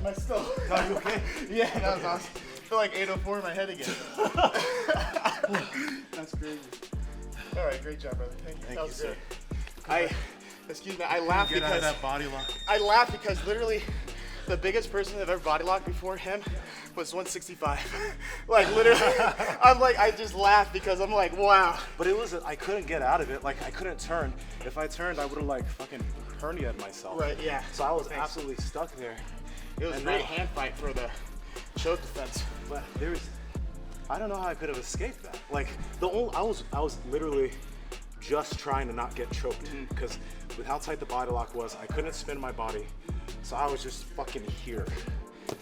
I still? Are you okay? Yeah, that was awesome. I feel like 804 in my head again. That's crazy. All right, great job, brother. Thank you. Thank That you, was sir. great. Excuse me, I laughed Get out of because that body lock. I laughed because literally the biggest person I've ever body locked before him was 165. Like literally, I just laughed because I'm like, wow. But it was, I couldn't get out of it. Like I couldn't turn. If I turned, I would have like fucking herniated myself. Right, yeah. So I was absolutely stuck there. It was a great hand fight for the choke defense. But I don't know how I could have escaped that. Like I was literally just trying to not get choked because with how tight the body lock was, I couldn't spin my body. So I was just fucking here.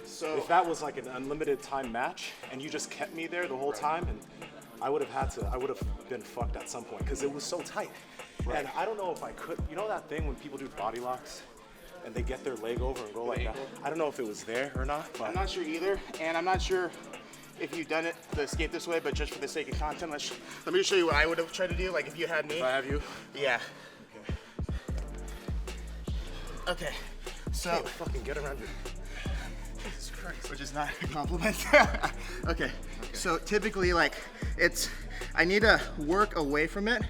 So if that was like an unlimited time match and you just kept me there the whole time, and I would have been fucked at some point because it was so tight. Right. And I don't know if I could, you know that thing when people do body locks and they get their leg over and go like that? I don't know if it was there or not. But I'm not sure either, and I'm not sure if you've done it to escape this way, but just for the sake of content, let me show you what I would have tried to do, like if you had me. If I have you? Yeah. Okay. So fucking get around your. Jesus Christ. Which is not a compliment. Okay. So typically, like, I need to work away from it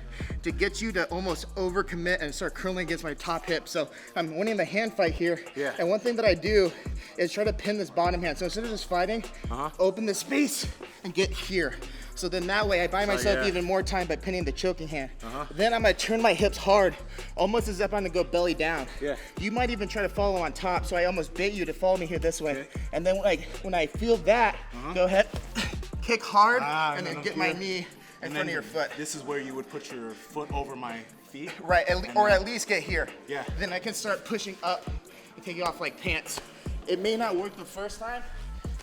to get you to almost overcommit and start curling against my top hip. So I'm winning the hand fight here. Yeah. And one thing that I do is try to pin this bottom hand. So instead of just fighting, open the space and get here. So then that way I buy myself even more time by pinning the choking hand. Then I'm gonna turn my hips hard, almost as if I'm gonna go belly down. Yeah. You might even try to follow on top, so I almost bait you to follow me here this way. Okay. And then when I feel that, go ahead, kick hard, and then get my knee in front of your foot. This is where you would put your foot over my feet? Right, or at least get here. Yeah. Then I can start pushing up and take you off like pants. It may not work the first time,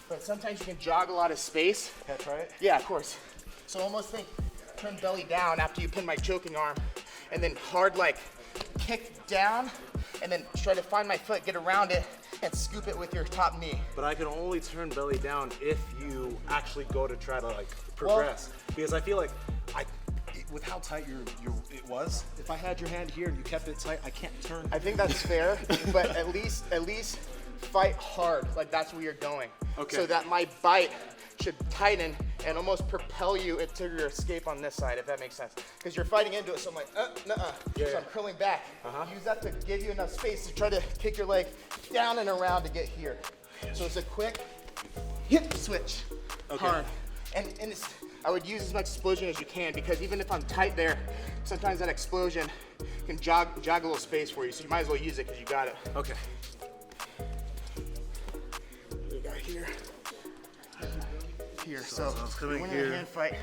but sometimes you can jog a lot of space. Can I try it? Yeah, of course. So almost think, turn belly down after you pin my choking arm, and then hard like kick down, and then try to find my foot, get around it, and scoop it with your top knee. But I can only turn belly down if you actually go to try to like progress. Because I feel like with how tight it was, if I had your hand here and you kept it tight, I can't turn. I think that's fair, but at least fight hard, like that's where you're going. Okay. So that my bite should tighten and almost propel you into your escape on this side, if that makes sense. Because you're fighting into it, so I'm like, so I'm curling back. Use that to give you enough space to try to kick your leg down and around to get here. So it's a quick hip switch, hard. And I would use as much explosion as you can, because even if I'm tight there, sometimes that explosion can jog a little space for you, so you might as well use it because you got it. Okay. We got here. So coming when here, you're in a hand fight,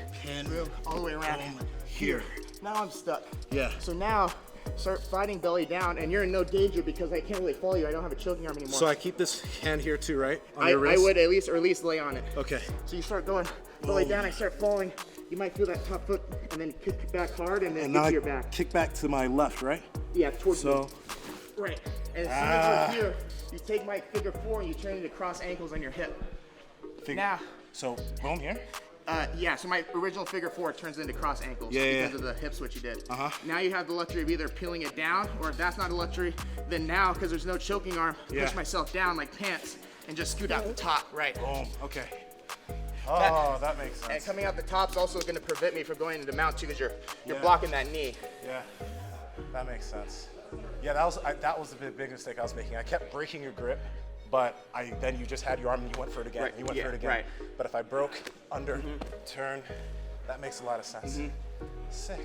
move all the way around here. Now I'm stuck. Yeah. So now start fighting belly down, and you're in no danger because I can't really follow you. I don't have a choking arm anymore. So I keep this hand here too, right? On I your wrist? would at least lay on it. Okay. So you start going belly down, I start falling. You might feel that top foot, and then kick back hard, and then get to your back. Kick back to my left, right? Yeah, towards me. So. Right. And as soon as you're here, you take my figure 4 and you turn it to cross ankles on your hip. Now. So boom here? Yeah, so my original figure 4 turns into cross ankles because of the hip switch you did. Now you have the luxury of either peeling it down, or if that's not a luxury, then now, because there's no choking arm, push myself down like pants and just scoot out the top, right? Boom, okay. Oh, that makes sense. And coming out the top's also going to prevent me from going into mount too, because you're blocking that knee. Yeah, that makes sense. Yeah, that was the big mistake I was making. I kept breaking your grip, but then you just had your arm and you went for it again. You went for it again. Right. But if I broke under, turn, that makes a lot of sense. Sick.